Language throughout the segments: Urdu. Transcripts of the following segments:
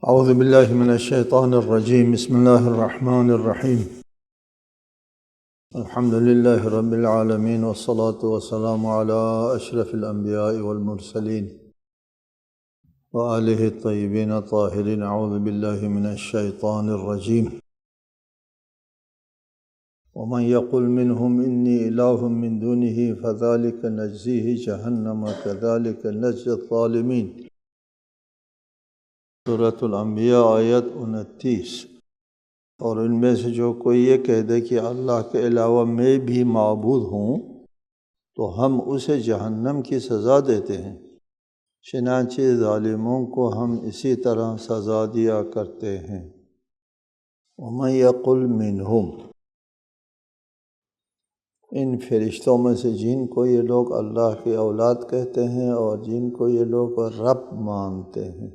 اعوذ باللہ من الشیطان الرجیم بسم اللہ الرحمن الرحیم الحمد للہ رب العالمین والصلاة والسلام علی اشرف الانبیاء والمرسلین وآلہ الطیبین الطاہرین اعوذ باللہ من الشیطان الرجیم ومن یقل منہم انی الہ من دونہ فذلک نجزیہ جہنم کذلک نجزی الظالمین۔ سورۃ الانبیاء آیت 29۔ اور ان میں سے جو کوئی یہ کہہ دے کہ اللہ کے علاوہ میں بھی معبود ہوں تو ہم اسے جہنم کی سزا دیتے ہیں، چنانچہ ظالموں کو ہم اسی طرح سزا دیا کرتے ہیں۔ وَمَن يَقُلْ مِنْهُمْ، ان فرشتوں میں سے جن کو یہ لوگ اللہ کی اولاد کہتے ہیں اور جن کو یہ لوگ رب مانتے ہیں۔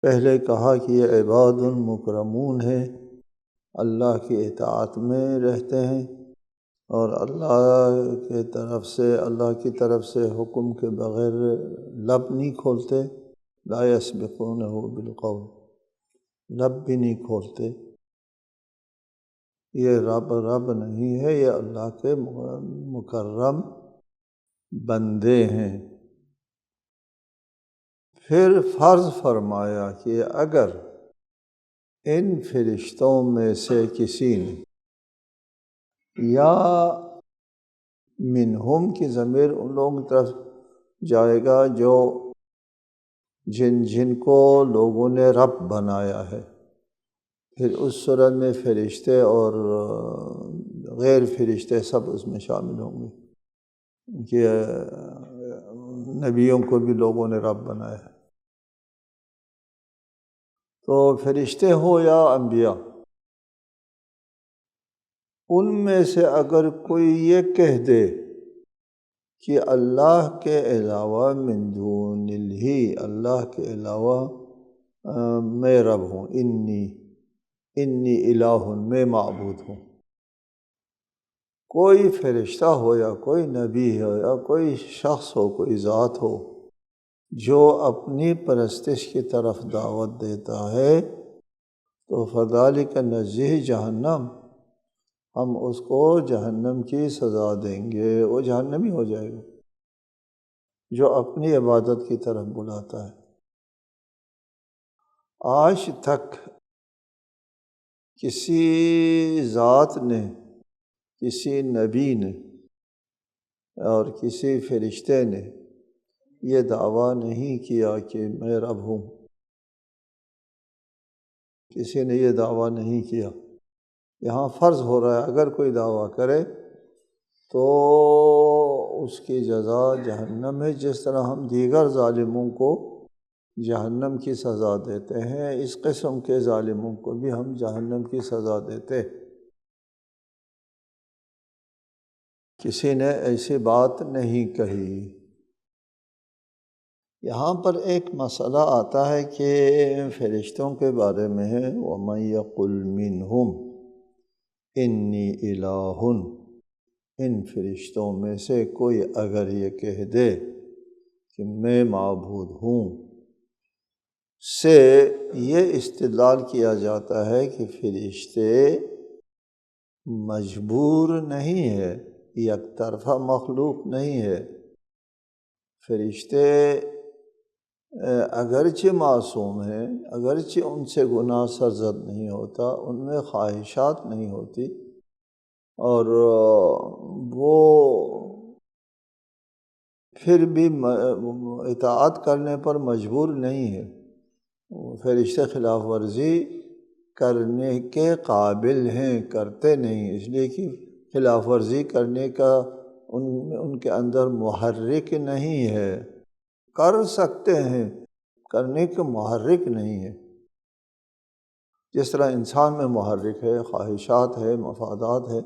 پہلے کہا کہ یہ عباد مکرمون ہے، اللہ کی اطاعت میں رہتے ہیں اور اللہ کی طرف سے حکم کے بغیر لب نہیں کھولتے، لا یسبقونہ بالقول، لب بھی نہیں کھولتے۔ یہ رب نہیں ہے، یہ اللہ کے مکرم بندے ہیں۔ پھر فرض فرمایا کہ اگر ان فرشتوں میں سے کسی نے، یا منہم کی ضمیر ان لوگوں کی طرف جائے گا جو جن کو لوگوں نے رب بنایا ہے، پھر اس صورت میں فرشتے اور غیر فرشتے سب اس میں شامل ہوں گے کہ نبیوں کو بھی لوگوں نے رب بنایا ہے۔ تو فرشتے ہو یا انبیاء، ان میں سے اگر کوئی یہ کہہ دے کہ اللہ کے علاوہ من دون اللہ، اللہ کے علاوہ میں رب ہوں، انی الہ، میں معبود ہوں، کوئی فرشتہ ہو یا کوئی نبی ہو یا کوئی شخص ہو، کوئی ذات ہو جو اپنی پرستش کی طرف دعوت دیتا ہے، تو فذلک نجزیہ جہنم، ہم اس کو جہنم کی سزا دیں گے، وہ جہنمی ہو جائے گا جو اپنی عبادت کی طرف بلاتا ہے۔ آج تک کسی ذات نے، کسی نبی نے اور کسی فرشتے نے یہ دعویٰ نہیں کیا کہ میں رب ہوں، کسی نے یہ دعویٰ نہیں کیا۔ یہاں فرض ہو رہا ہے اگر کوئی دعویٰ کرے تو اس کی جزا جہنم ہے، جس طرح ہم دیگر ظالموں کو جہنم کی سزا دیتے ہیں، اس قسم کے ظالموں کو بھی ہم جہنم کی سزا دیتے۔ کسی نے ایسی بات نہیں کہی۔ یہاں پر ایک مسئلہ آتا ہے کہ فرشتوں کے بارے میں ہے، وَمَن يَقُلْ مِنْهُمْ انی الہ، ان فرشتوں میں سے کوئی اگر یہ کہہ دے کہ میں معبود ہوں، سے یہ استدلال کیا جاتا ہے کہ فرشتے مجبور نہیں ہے، یک طرفہ مخلوق نہیں ہے۔ فرشتے اگرچہ معصوم ہیں، اگرچہ ان سے گناہ سرزد نہیں ہوتا، ان میں خواہشات نہیں ہوتی، اور وہ پھر بھی اطاعت کرنے پر مجبور نہیں ہے۔ فرشتے خلاف ورزی کرنے کے قابل ہیں، کرتے نہیں، اس لیے کہ خلاف ورزی کرنے کا ان کے اندر محرک نہیں ہے۔ کر سکتے ہیں، کرنے کے محرک نہیں ہے۔ جس طرح انسان میں محرک ہے، خواہشات ہے، مفادات ہے،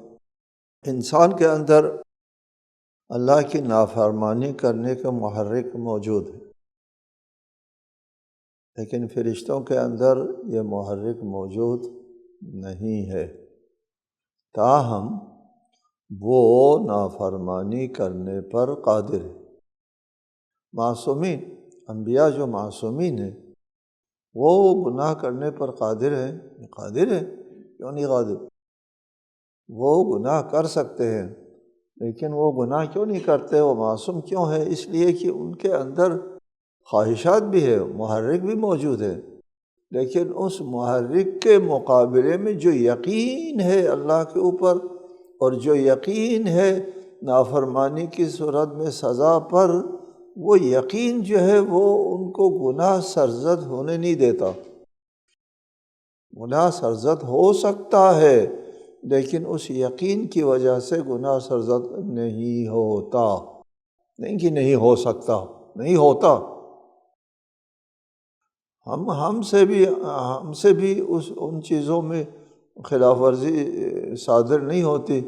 انسان کے اندر اللہ کی نافرمانی کرنے کا محرک موجود ہے، لیکن فرشتوں کے اندر یہ محرک موجود نہیں ہے، تاہم وہ نافرمانی کرنے پر قادر ہے۔ معصومین، انبیاء جو معصومین ہیں، وہ گناہ کرنے پر قادر ہے، قادر ہے، کیوں نہیں قادر؟ وہ گناہ کر سکتے ہیں، لیکن وہ گناہ کیوں نہیں کرتے، وہ معصوم کیوں ہے؟ اس لیے کہ ان کے اندر خواہشات بھی ہے، محرک بھی موجود ہے، لیکن اس محرک کے مقابلے میں جو یقین ہے اللہ کے اوپر، اور جو یقین ہے نافرمانی کی صورت میں سزا پر، وہ یقین جو ہے وہ ان کو گناہ سرزد ہونے نہیں دیتا۔ گناہ سرزد ہو سکتا ہے، لیکن اس یقین کی وجہ سے گناہ سرزد نہیں ہوتا، نہیں کہ نہیں ہو سکتا، نہیں ہوتا۔ ہم سے بھی ان چیزوں میں خلاف ورزی صادر نہیں ہوتی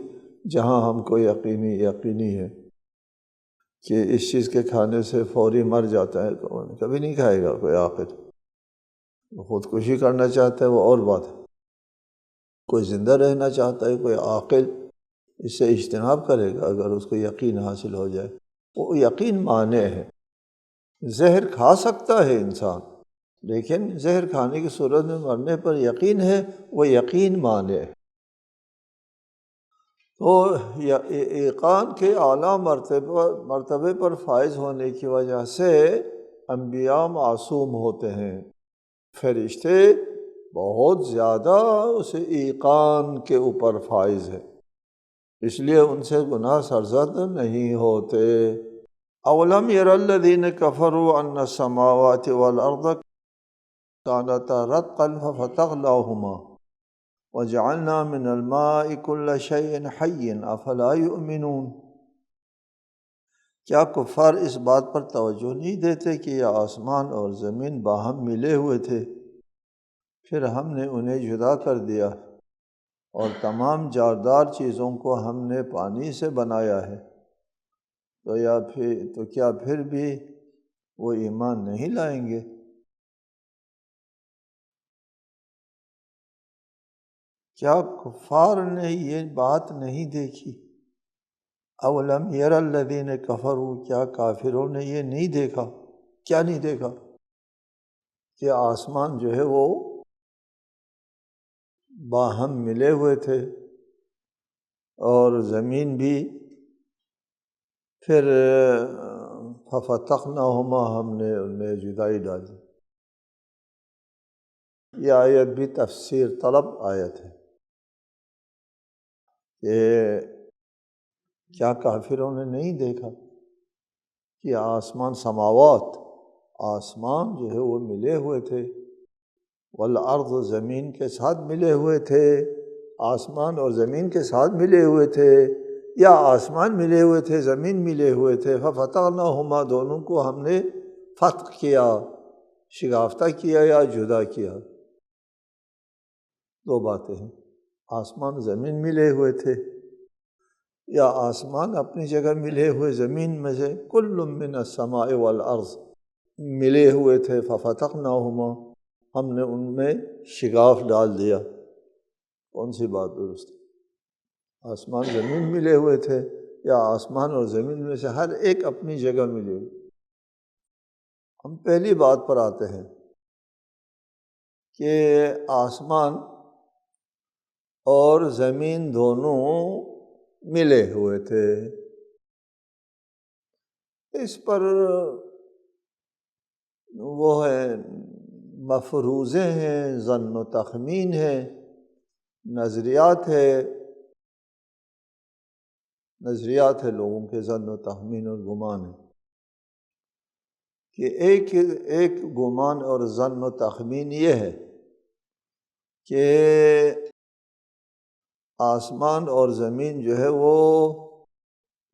جہاں ہم کو یقینی ہے کہ اس چیز کے کھانے سے فوری مر جاتا ہے، کبھی نہیں کھائے گا کوئی عاقل۔ خودکشی کرنا چاہتا ہے وہ اور بات ہے، کوئی زندہ رہنا چاہتا ہے کوئی عاقل اس سے اجتناب کرے گا اگر اس کو یقین حاصل ہو جائے۔ وہ یقین مانع ہے۔ زہر کھا سکتا ہے انسان، لیکن زہر کھانے کی صورت میں مرنے پر یقین ہے، وہ یقین مانع ہے۔ تو ایقان کے اعلیٰ مرتبے پر فائز ہونے کی وجہ سے انبیاء معصوم ہوتے ہیں، فرشتے بہت زیادہ اس ایقان کے اوپر فائز ہے، اس لیے ان سے گناہ سرزد نہیں ہوتے۔ اولم یر الذین کفروا ان السماوات والارض كانتا رتقا ففتقناهما وجعلنا من الماء كل شيء حي افلا يؤمنون۔ کیا کفار اس بات پر توجہ نہیں دیتے کہ یہ آسمان اور زمین باہم ملے ہوئے تھے، پھر ہم نے انہیں جدا کر دیا، اور تمام جاردار چیزوں کو ہم نے پانی سے بنایا ہے، تو کیا پھر بھی وہ ایمان نہیں لائیں گے؟ کیا کفار نے یہ بات نہیں دیکھی؟ اولم یر الذین کفروا، کیا کافروں نے یہ نہیں دیکھا؟ کیا نہیں دیکھا؟ کہ آسمان جو ہے وہ باہم ملے ہوئے تھے، اور زمین بھی، پھر ففتقناہما، ہم نے انہیں جدائی ڈالی۔ یہ آیت بھی تفسیر طلب آیت ہے کہ کیا کافروں نے نہیں دیکھا کہ سماوات، آسمان جو ہے وہ ملے ہوئے تھے، والارض، زمین کے ساتھ ملے ہوئے تھے، آسمان اور زمین کے ساتھ ملے ہوئے تھے، یا آسمان ملے ہوئے تھے زمین ملے ہوئے تھے، ففتقناہما، دونوں کو ہم نے فتق کیا، شگافتہ کیا یا جدا کیا۔ دو باتیں ہیں، آسمان زمین ملے ہوئے تھے، یا آسمان اپنی جگہ ملے ہوئے زمین میں سے کل من السماء والارض ملے ہوئے تھے، ففتقناہما، ہم نے ان میں شگاف ڈال دیا۔ کون سی بات درست ہے؟ آسمان زمین ملے ہوئے تھے، یا آسمان اور زمین میں سے ہر ایک اپنی جگہ ملے ہوئے؟ ہم پہلی بات پر آتے ہیں کہ آسمان اور زمین دونوں ملے ہوئے تھے۔ اس پر وہ ہے مفروضے ہیں، ظن و تخمین ہے، نظریات ہے لوگوں کے، ظن و تخمین اور گمان ہے کہ ایک گمان اور ظن و تخمین یہ ہے کہ آسمان اور زمین جو ہے وہ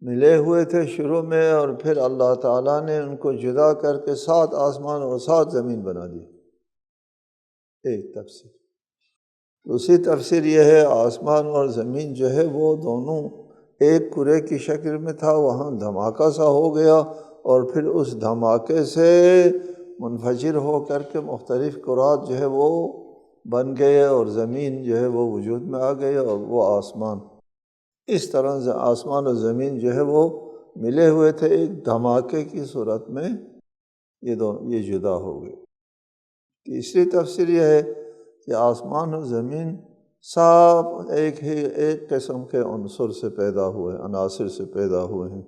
ملے ہوئے تھے شروع میں، اور پھر اللہ تعالیٰ نے ان کو جدا کر کے 7 آسمان اور 7 زمین بنا دی۔ ایک تفسیر۔ دوسری تفسیر یہ ہے آسمان اور زمین جو ہے وہ دونوں ایک کرے کی شکل میں تھا، وہاں دھماکہ سا ہو گیا، اور پھر اس دھماکے سے منفجر ہو کر کے مختلف کرات جو ہے وہ بن گئے، اور زمین جو ہے وہ وجود میں آ گئی، اور وہ آسمان۔ اس طرح آسمان اور زمین جو ہے وہ ملے ہوئے تھے، ایک دھماکے کی صورت میں یہ جدا ہو گئے۔ تیسری تفسیر یہ ہے کہ آسمان و زمین سب ایک قسم کے عنصر سے پیدا ہوئے، عناصر سے پیدا ہوئے ہیں۔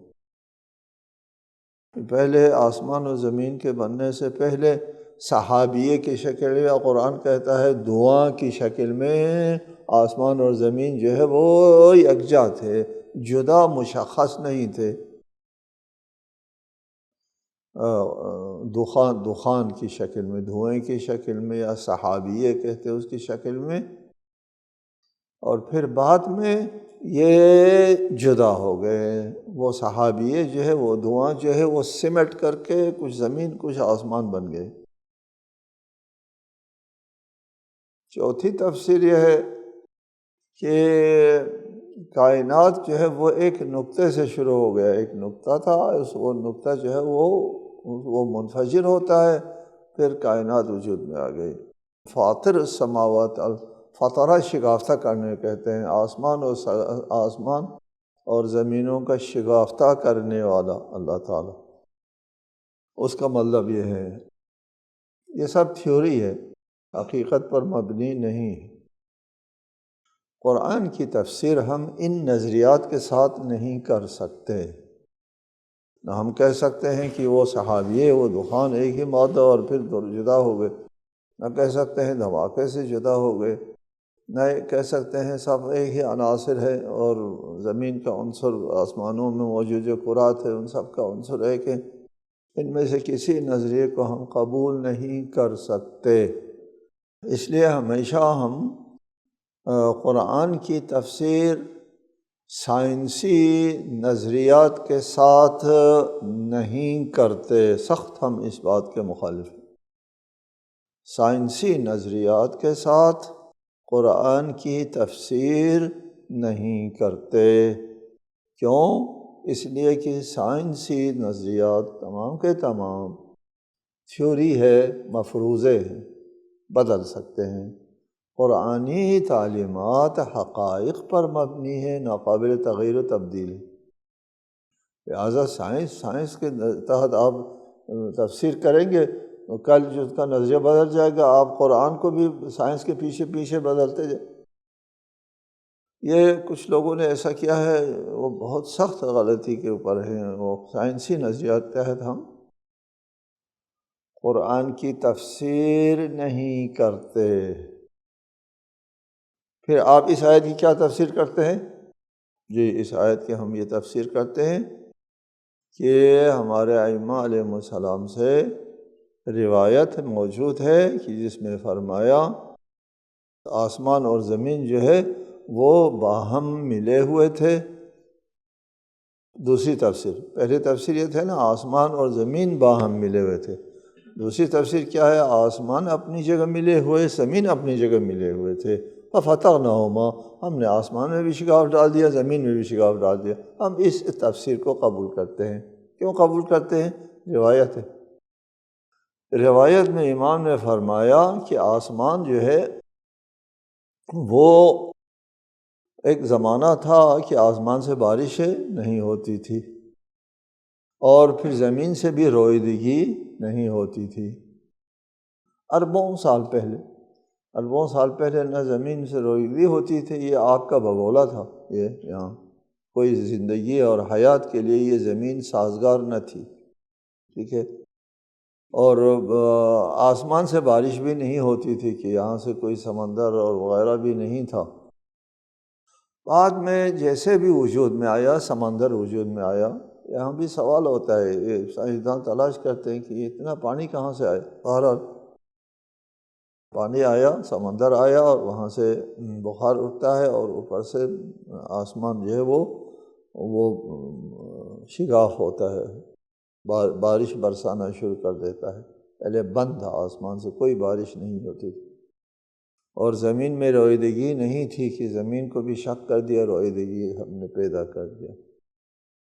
پہلے آسمان و زمین کے بننے سے پہلے صحابیے کی شکل میں، قرآن کہتا ہے دعا کی شکل میں آسمان اور زمین جو ہے وہ یکجا تھے، جدا مشخص نہیں تھے۔ دخان کی شکل میں، دھوئیں کی شکل میں، یا صحابیے کہتے ہیں اس کی شکل میں، اور پھر بعد میں یہ جدا ہو گئے۔ وہ صحابیے جو ہے، وہ دھواں جو ہے وہ سمٹ کر کے کچھ زمین کچھ آسمان بن گئے۔ چوتھی تفسیر یہ ہے کہ کائنات جو ہے وہ ایک نقطے سے شروع ہو گیا، ایک نقطہ تھا، وہ نقطہ جو ہے وہ منفجر ہوتا ہے، پھر کائنات وجود میں آ گئی۔ فاطر السماوات، فطرہ شگافتہ کرنے کہتے ہیں، آسمان اور زمینوں کا شگافتہ کرنے والا اللہ تعالیٰ، اس کا مطلب یہ ہے۔ یہ سب تھیوری ہے، حقیقت پر مبنی نہیں ہے۔ قرآن کی تفسیر ہم ان نظریات کے ساتھ نہیں کر سکتے۔ نہ ہم کہہ سکتے ہیں کہ وہ صحابیے، وہ دخان ایک ہی مادہ اور پھر جدا ہو گئے، نہ کہہ سکتے ہیں دھماکے سے جدا ہو گئے، نہ کہہ سکتے ہیں سب ایک ہی عناصر ہے، اور زمین کا عنصر آسمانوں میں موجود جو کرات ہے ان سب کا عنصر ایک ہے۔ ان میں سے کسی نظریے کو ہم قبول نہیں کر سکتے۔ اس لیے ہمیشہ ہم قرآن کی تفسیر سائنسی نظریات کے ساتھ نہیں کرتے، سخت ہم اس بات کے مخالف ہیں۔ سائنسی نظریات کے ساتھ قرآن کی تفسیر نہیں کرتے۔ کیوں؟ اس لیے کہ سائنسی نظریات تمام کے تمام تھیوری ہے، مفروضے ہیں، بدل سکتے ہیں۔ قرآنی تعلیمات حقائق پر مبنی ہے، ناقابل تغیر و تبدیل۔ لہٰذا سائنس کے تحت آپ تفسیر کریں گے تو کل جو اس کا نظریہ بدل جائے گا، آپ قرآن کو بھی سائنس کے پیچھے پیچھے بدلتے جائیں۔ یہ کچھ لوگوں نے ایسا کیا ہے، وہ بہت سخت غلطی کے اوپر ہیں۔ وہ سائنسی نظریات کے تحت ہم قرآن کی تفسیر نہیں کرتے۔ پھر آپ اس آیت کی کیا تفسیر کرتے ہیں؟ جی، اس آیت کی ہم یہ تفسیر کرتے ہیں کہ ہمارے ائمہ علیہ السلام سے روایت موجود ہے کہ جس میں فرمایا آسمان اور زمین جو ہے وہ باہم ملے ہوئے تھے۔ دوسری تفسیر، پہلی تفسیر یہ تھے نا آسمان اور زمین باہم ملے ہوئے تھے۔ دوسری تفسیر کیا ہے؟ آسمان اپنی جگہ ملے ہوئے، زمین اپنی جگہ ملے ہوئے تھے۔ فَفَتَحْنَاهُمَا، ہم نے آسمان میں بھی شگاف ڈال دیا، زمین میں بھی شگاف ڈال دیا۔ ہم اس تفسیر کو قبول کرتے ہیں۔ کیوں قبول کرتے ہیں؟ روایت ہے۔ روایت میں امام نے فرمایا کہ آسمان جو ہے وہ ایک زمانہ تھا کہ آسمان سے بارشیں نہیں ہوتی تھی، اور پھر زمین سے بھی روئیدگی نہیں ہوتی تھی۔ اربوں سال پہلے نہ زمین سے روئیدگی ہوتی تھی، یہ آگ کا بگولا تھا۔ یہ یہاں کوئی زندگی اور حیات کے لیے یہ زمین سازگار نہ تھی، ٹھیک ہے۔ اور آسمان سے بارش بھی نہیں ہوتی تھی کہ یہاں سے کوئی سمندر اور وغیرہ بھی نہیں تھا۔ بعد میں جیسے بھی وجود میں آیا، سمندر وجود میں آیا، یہاں بھی سوال ہوتا ہے، یہ سائنسدان تلاش کرتے ہیں کہ اتنا پانی کہاں سے آیا۔ بہرحال پانی آیا، سمندر آیا، اور وہاں سے بخار اٹھتا ہے، اور اوپر سے آسمان جو ہے وہ شگاف ہوتا ہے، بارش برسانا شروع کر دیتا ہے۔ پہلے بند تھا، آسمان سے کوئی بارش نہیں ہوتی تھی، اور زمین میں روئیدگی نہیں تھی کہ زمین کو بھی شق کر دیا، روئیدگی ہم نے پیدا کر دیا۔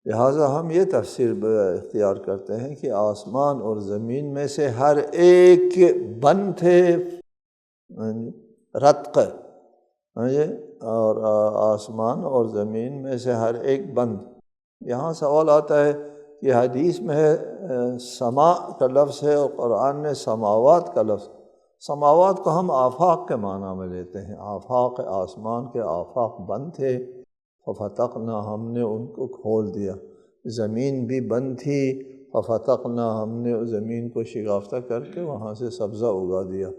لہٰذا ہم یہ تفسیر اختیار کرتے ہیں کہ آسمان اور زمین میں سے ہر ایک بند تھے، رتق، اور آسمان اور زمین میں سے ہر ایک بند۔ یہاں سوال آتا ہے کہ حدیث میں ہے سما کا لفظ ہے، اور قرآن نے سماوات کا لفظ، سماوات کو ہم آفاق کے معنی میں لیتے ہیں، آفاق آسمان کے آفاق بند تھے، ففتقنا ہم نے ان کو کھول دیا، زمین بھی بند تھی، ففتقنا ہم نے اس زمین کو شگافتہ کر کے وہاں سے سبزہ اگا دیا۔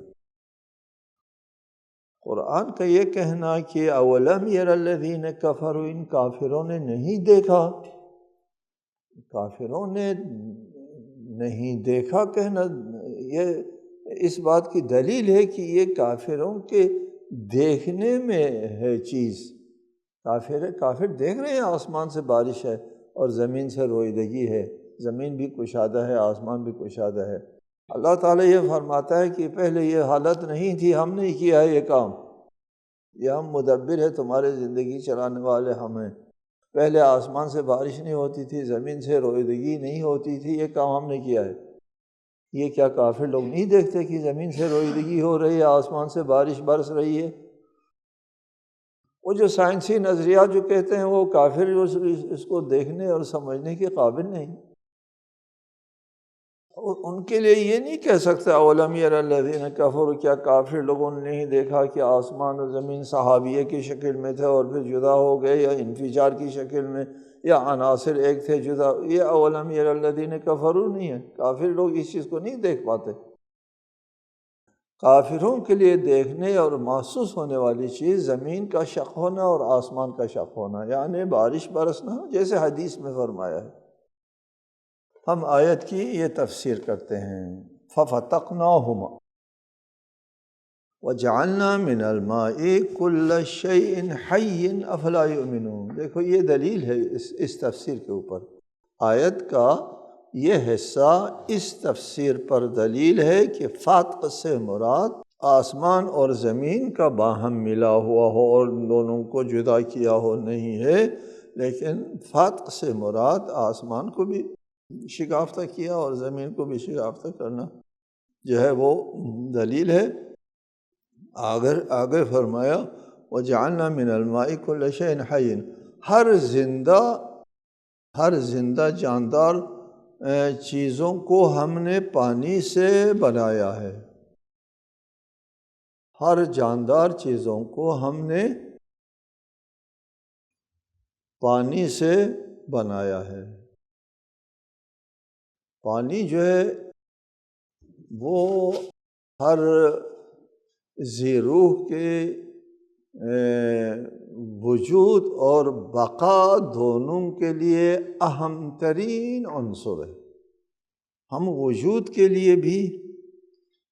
قرآن کا یہ کہنا کہ اولم یر الذین کفروا، ان کافروں نے نہیں دیکھا، کافروں نے نہیں دیکھا کہنا، یہ اس بات کی دلیل ہے کہ یہ کافروں کے دیکھنے میں ہے چیز۔ کافر دیکھ رہے ہیں آسمان سے بارش ہے اور زمین سے روئیدگی ہے، زمین بھی کشادہ ہے، آسمان بھی کشادہ ہے۔ اللہ تعالیٰ یہ فرماتا ہے کہ پہلے یہ حالت نہیں تھی، ہم نے کیا ہے یہ کام، یہ ہم مدبر ہے، تمہارے زندگی چلانے والے ہم ہیں۔ پہلے آسمان سے بارش نہیں ہوتی تھی، زمین سے روئیدگی نہیں ہوتی تھی، یہ کام ہم نے کیا ہے۔ یہ کیا کافر لوگ نہیں دیکھتے کہ زمین سے روئیدگی ہو رہی ہے، آسمان سے بارش برس رہی ہے؟ وہ جو سائنسی نظریات جو کہتے ہیں وہ کافر اس کو دیکھنے اور سمجھنے کے قابل نہیں، ان کے لیے یہ نہیں کہہ سکتا اولم یر الذین کفروا، کیا کافر لوگوں نے نہیں دیکھا کہ آسمان و زمین صحابیہ کی شکل میں تھے اور پھر جدا ہو گئے، یا انفجار کی شکل میں، یا عناصر ایک تھے جدا۔ یہ اولم یر الذین کفروا نہیں ہے، کافر لوگ اس چیز کو نہیں دیکھ پاتے۔ کافروں کے لیے دیکھنے اور محسوس ہونے والی چیز زمین کا شق ہونا اور آسمان کا شق ہونا، یعنی بارش برسنا، جیسے حدیث میں فرمایا ہے۔ ہم آیت کی یہ تفسیر کرتے ہیں، فَفَتَقْنَاهُمَا وَجَعَلْنَا مِنَ الْمَاءِ كُلَّ شَيْءٍ حَيٍّ أَفَلَا يُؤْمِنُونَ۔ دیکھو یہ دلیل ہے اس تفسیر کے اوپر، آیت کا یہ حصہ اس تفسیر پر دلیل ہے کہ فتق سے مراد آسمان اور زمین کا باہم ملا ہوا ہو اور دونوں کو جدا کیا ہو نہیں ہے، لیکن فتق سے مراد آسمان کو بھی شگافتہ کیا اور زمین کو بھی شگافتہ کرنا جو ہے وہ دلیل ہے۔ آگے فرمایا وَجَعَلْنَا مِنَ الْمَاءِ كُلَّ شَيْءٍ حَيٍّ، ہر زندہ جاندار چیزوں کو ہم نے پانی سے بنایا ہے، ہر جاندار چیزوں کو ہم نے پانی سے بنایا ہے۔ پانی جو ہے وہ ہر ذی روح کے وجود اور بقا دونوں کے لیے اہم ترین عنصر ہے۔ ہم وجود کے لیے بھی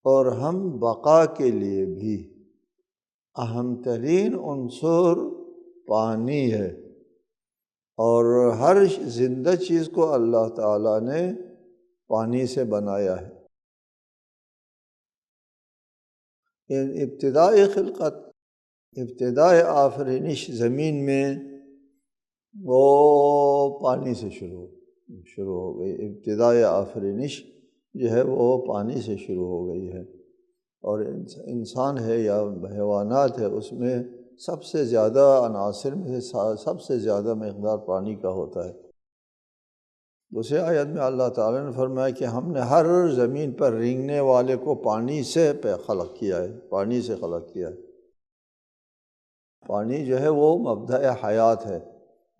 اور ہم بقا کے لیے بھی اہم ترین عنصر پانی ہے، اور ہر زندہ چیز کو اللہ تعالیٰ نے پانی سے بنایا ہے۔ ابتدائی خلقت، ابتدائی آفرینش زمین میں وہ پانی سے شروع ہو گئی، ابتدائی آفرینش جو ہے وہ پانی سے شروع ہو گئی ہے، اور انسان ہے یا حیوانات ہے، اس میں سب سے زیادہ عناصر میں سب سے زیادہ مقدار پانی کا ہوتا ہے۔ دوسرے آیت میں اللہ تعالیٰ نے فرمایا کہ ہم نے ہر زمین پر رینگنے والے کو پانی سے خلق کیا ہے، پانی سے خلق کیا ہے۔ پانی جو ہے وہ مبدأ حیات ہے،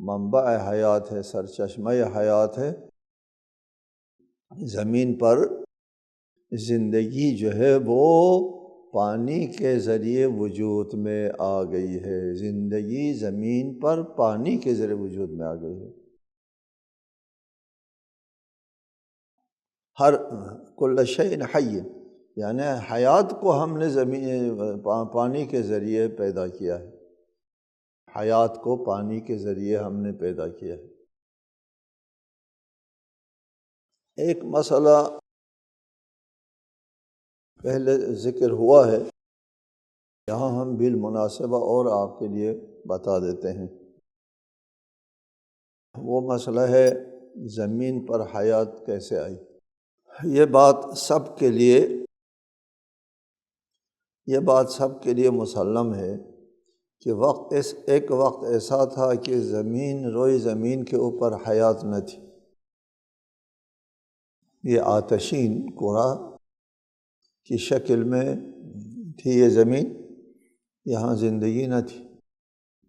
منبع حیات ہے، سرچشمہ حیات ہے۔ زمین پر زندگی جو ہے وہ پانی کے ذریعے وجود میں آ گئی ہے، زندگی زمین پر پانی کے ذریعے وجود میں آ گئی ہے۔ ہر کل شیء حی، یعنی حیات کو ہم نے پانی کے ذریعے پیدا کیا ہے، حیات کو پانی کے ذریعے ہم نے پیدا کیا ہے۔ ایک مسئلہ پہلے ذکر ہوا ہے، یہاں ہم بالمناسبہ اور آپ کے لیے بتا دیتے ہیں۔ وہ مسئلہ ہے زمین پر حیات کیسے آئی۔ یہ بات سب کے لیے مسلم ہے کہ ایک وقت ایسا تھا کہ روئی زمین کے اوپر حیات نہ تھی۔ یہ آتشین کرہ کی شکل میں تھی یہ زمین، یہاں زندگی نہ تھی،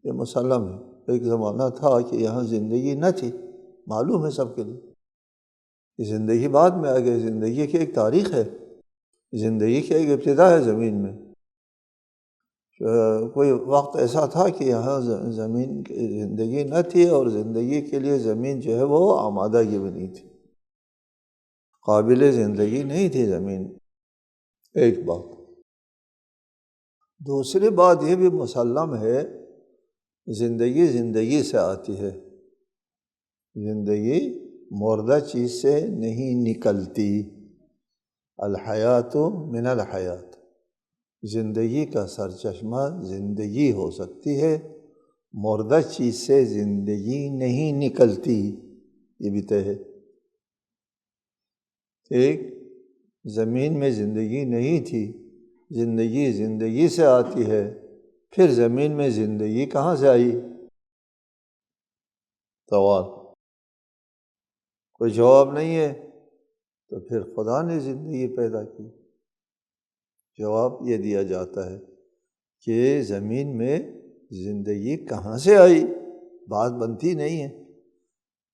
یہ مسلم ہے۔ ایک زمانہ تھا کہ یہاں زندگی نہ تھی، معلوم ہے سب کے لیے۔ یہ زندگی بعد میں آ گئی، زندگی کی ایک تاریخ ہے، زندگی کی ایک ابتدا ہے زمین میں۔ کوئی وقت ایسا تھا کہ یہاں زمین زندگی نہ تھی، اور زندگی کے لیے زمین جو ہے وہ آمادگی بنی تھی، قابل زندگی نہیں تھی زمین۔ ایک بات۔ دوسری بات یہ بھی مسلم ہے، زندگی سے آتی ہے، زندگی مردہ چیز سے نہیں نکلتی۔ الحیات من الحیات، زندگی کا سرچشمہ زندگی ہو سکتی ہے، مردہ چیز سے زندگی نہیں نکلتی، یہ بھی طے ہے۔ ٹھیک، زمین میں زندگی نہیں تھی، زندگی سے آتی ہے، پھر زمین میں زندگی کہاں سے آئی؟ سوال، کوئی جواب نہیں ہے، تو پھر خدا نے زندگی پیدا کی۔ جواب یہ دیا جاتا ہے کہ زمین میں زندگی کہاں سے آئی، بات بنتی نہیں ہے،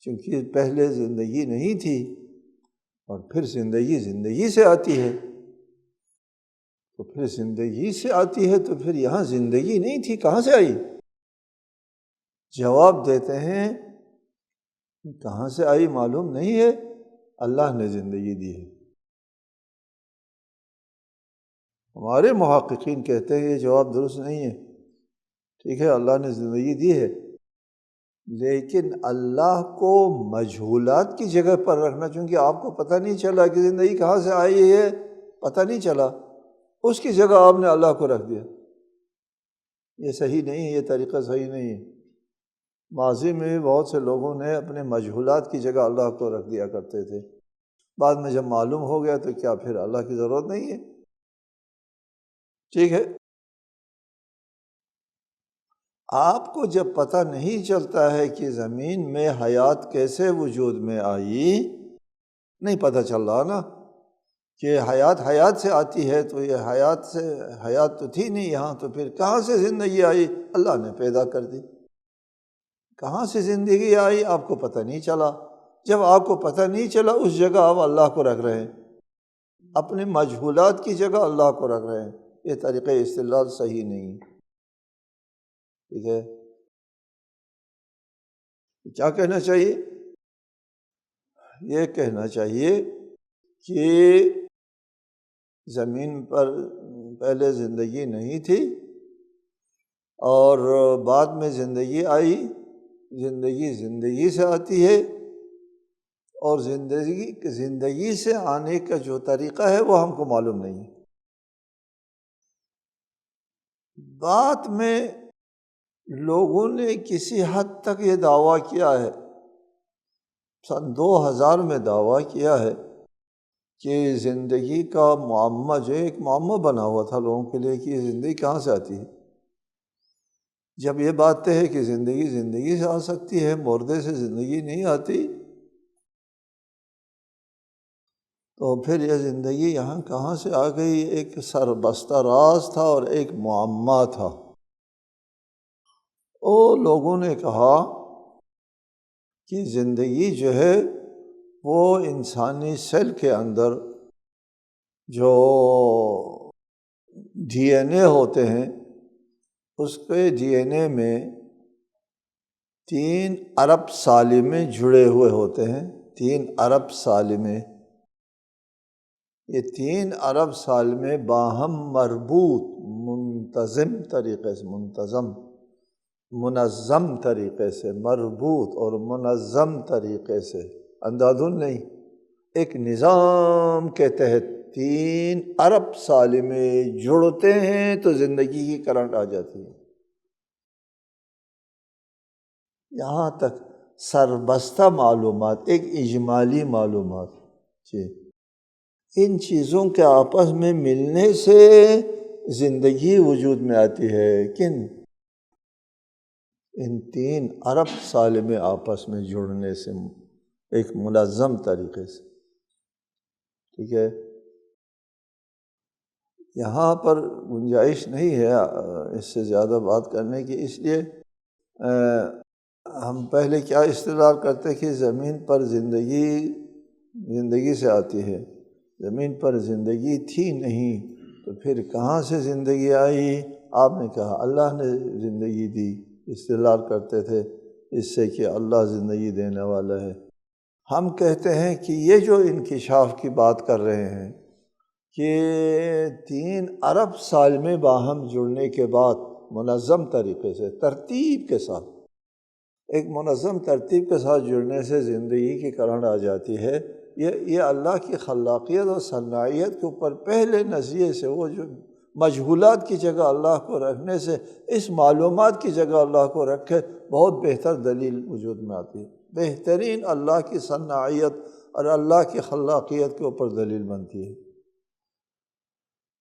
چونکہ پہلے زندگی نہیں تھی، اور پھر زندگی سے آتی ہے، تو پھر زندگی سے آتی ہے، تو پھر یہاں زندگی نہیں تھی، کہاں سے آئی؟ جواب دیتے ہیں کہاں سے آئی معلوم نہیں ہے، اللہ نے زندگی دی ہے۔ ہمارے محققین کہتے ہیں یہ جواب درست نہیں ہے، ٹھیک ہے اللہ نے زندگی دی ہے، لیکن اللہ کو مجہولات کی جگہ پر رکھنا، چونکہ آپ کو پتہ نہیں چلا کہ زندگی کہاں سے آئی ہے، پتہ نہیں چلا، اس کی جگہ آپ نے اللہ کو رکھ دیا، یہ صحیح نہیں ہے، یہ طریقہ صحیح نہیں ہے۔ ماضی میں بھی بہت سے لوگوں نے اپنے مجہولات کی جگہ اللہ کو رکھ دیا کرتے تھے، بعد میں جب معلوم ہو گیا تو کیا پھر اللہ کی ضرورت نہیں ہے؟ ٹھیک ہے، آپ کو جب پتہ نہیں چلتا ہے کہ زمین میں حیات کیسے وجود میں آئی، نہیں پتہ چل رہا نا کہ حیات سے آتی ہے، تو یہ حیات تو تھی نہیں یہاں، تو پھر کہاں سے زندگی آئی؟ اللہ نے پیدا کر دی۔ کہاں سے زندگی آئی آپ کو پتہ نہیں چلا، جب آپ کو پتہ نہیں چلا اس جگہ آپ اللہ کو رکھ رہے ہیں، اپنے مجہولات کی جگہ اللہ کو رکھ رہے ہیں، یہ طریقہ استدلال صحیح نہیں، ٹھیک ہے۔ کیا کہنا چاہیے؟ یہ کہنا چاہیے کہ زمین پر پہلے زندگی نہیں تھی، اور بعد میں زندگی آئی، زندگی سے آتی ہے، اور زندگی سے آنے کا جو طریقہ ہے وہ ہم کو معلوم نہیں ہے۔ بات میں لوگوں نے کسی حد تک یہ دعویٰ کیا ہے، سن 2000 میں دعویٰ کیا ہے کہ زندگی کا معمہ جو ایک معمہ بنا ہوا تھا لوگوں کے لیے کہ یہ زندگی کہاں سے آتی ہے۔ جب یہ بات طے ہے کہ زندگی سے آ سکتی ہے، مردے سے زندگی نہیں آتی، تو پھر یہ زندگی یہاں کہاں سے آ گئی؟ ایک سربستہ راز تھا اور ایک معمہ تھا۔ لوگوں نے کہا کہ زندگی جو ہے وہ انسانی سیل کے اندر جو ڈی این اے ہوتے ہیں، اس کے ڈی این اے میں 3 ارب سالمے جڑے ہوئے ہوتے ہیں، 3 ارب سالمے، یہ 3 ارب سالمے باہم مربوط منظم طریقے سے مربوط اور منظم طریقے سے، اندھادھند نہیں، ایک نظام کے تحت 3 ارب سالمے جڑتے ہیں تو زندگی کی کرنٹ آ جاتی ہے۔ یہاں تک سربستہ معلومات، ایک اجمالی معلومات، ان چیزوں کے آپس میں ملنے سے زندگی وجود میں آتی ہے۔ ان 3 ارب سال میں آپس میں جڑنے سے، ایک منظم طریقے سے، ٹھیک ہے۔ یہاں پر گنجائش نہیں ہے اس سے زیادہ بات کرنے کی، اس لیے ہم پہلے کیا استدلال کرتے کہ زمین پر زندگی سے آتی ہے، زمین پر زندگی تھی نہیں تو پھر کہاں سے زندگی آئی؟ آپ نے کہا اللہ نے زندگی دی، استدلال کرتے تھے اس سے کہ اللہ زندگی دینے والا ہے۔ ہم کہتے ہیں کہ یہ جو انکشاف کی بات کر رہے ہیں کہ 3 ارب سال میں باہم جڑنے کے بعد منظم طریقے سے ترتیب کے ساتھ، ایک منظم ترتیب کے ساتھ جڑنے سے زندگی کی کرن آ جاتی ہے، یہ اللہ کی خلاقیت اور صنعیت کے اوپر پہلے نظریے سے، وہ جو مجہولات کی جگہ اللہ کو رکھنے سے اس معلومات کی جگہ اللہ کو رکھے، بہت بہتر دلیل وجود میں آتی ہے، بہترین اللہ کی صنعیت اور اللہ کی خلاقیت کے اوپر دلیل بنتی ہے۔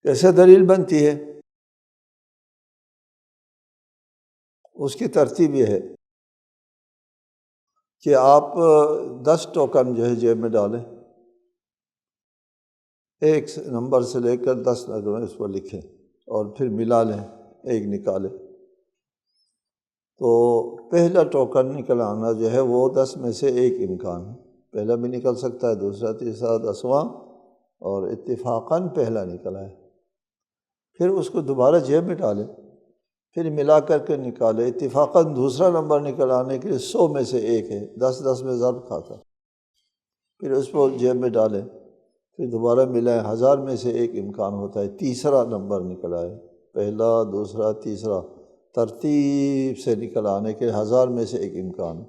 کیسے دلیل بنتی ہے؟ اس کی ترتیب یہ ہے کہ آپ 10 ٹوکن جو ہے جیب میں ڈالیں، 1 نمبر سے لے کر 10 نمبر اس پر لکھیں اور پھر ملا لیں، 1 نکالیں، تو پہلا ٹوکن نکل آنا جو ہے وہ 10 میں سے 1 امکان ہے، پہلا بھی نکل سکتا ہے، دوسرا، تیسرا، 10واں، اور اتفاقاً پہلا نکلا ہے۔ پھر اس کو دوبارہ جیب میں ڈالیں، پھر ملا کر کے نکالے، اتفاقاً دوسرا نمبر نکل آنے کے لیے 100 میں سے 1 ہے، 10 میں ضرب کھاتا، پھر اس کو جیب میں ڈالیں، پھر دوبارہ ملائیں، 1000 میں سے 1 امکان ہوتا ہے، تیسرا نمبر نکل آئے، پہلا، دوسرا، تیسرا، ترتیب سے نکل آنے کے 1000 میں سے 1 امکان،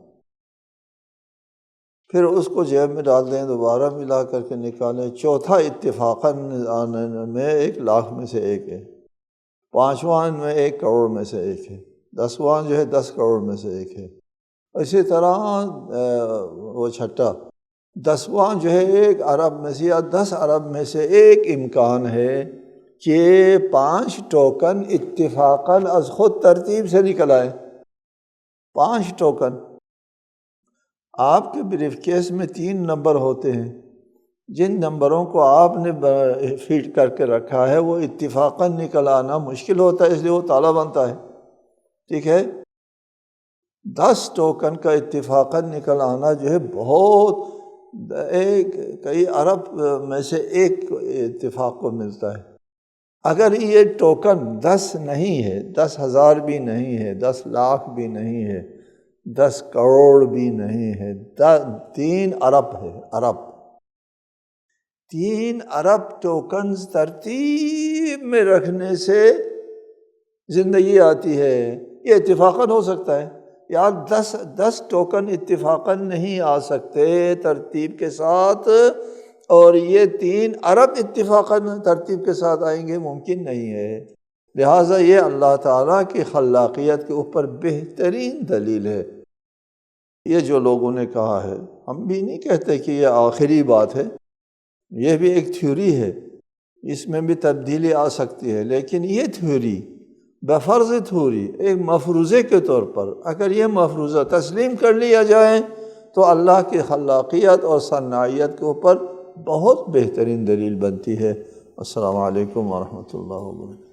پھر اس کو جیب میں ڈال دیں، دوبارہ ملا کر کے نکالیں، چوتھا اتفاقاً آنے میں 1,00,000 میں سے 1 ہے، 5واں میں 1 کروڑ میں سے 1 ہے، 10واں جو ہے 10 کروڑ میں سے 1 ہے، اسی طرح وہ چھٹا 10واں جو ہے 1 ارب میں سے یا 10 ارب میں سے 1 امکان ہے کہ 5 ٹوکن اتفاقاً از خود ترتیب سے نکل آئے، 5 ٹوکن۔ آپ کے بریف کیس میں 3 نمبر ہوتے ہیں، جن نمبروں کو آپ نے فیڈ کر کے رکھا ہے وہ اتفاقاً نکل آنا مشکل ہوتا ہے، اس لیے وہ تالا بنتا ہے، ٹھیک ہے۔ 10 ٹوکن کا اتفاقاً نکل آنا جو ہے بہت کئی ارب میں سے 1 اتفاق کو ملتا ہے۔ اگر یہ ٹوکن 10 نہیں ہے، 10,000 بھی نہیں ہے، 10,00,000 بھی نہیں ہے، 10 کروڑ بھی نہیں ہے، 3 ارب ہے، ارب، 3 ارب ٹوکنز ترتیب میں رکھنے سے زندگی آتی ہے، یہ اتفاقاً ہو سکتا ہے۔ یار 10 ٹوکن اتفاقاً نہیں آ سکتے ترتیب کے ساتھ، اور یہ 3 ارب اتفاقاً ترتیب کے ساتھ آئیں گے، ممکن نہیں ہے۔ لہٰذا یہ اللہ تعالیٰ کی خلاقیت کے اوپر بہترین دلیل ہے۔ یہ جو لوگوں نے کہا ہے، ہم بھی نہیں کہتے کہ یہ آخری بات ہے، یہ بھی ایک تھیوری ہے، اس میں بھی تبدیلی آ سکتی ہے، لیکن یہ تھیوری بفرض تھیوری ایک مفروضے کے طور پر اگر یہ مفروضہ تسلیم کر لیا جائے تو اللہ کی خلاقیت اور صنعیت کے اوپر بہت بہترین دلیل بنتی ہے۔ السلام علیکم ورحمۃ اللہ وبرکاتہ۔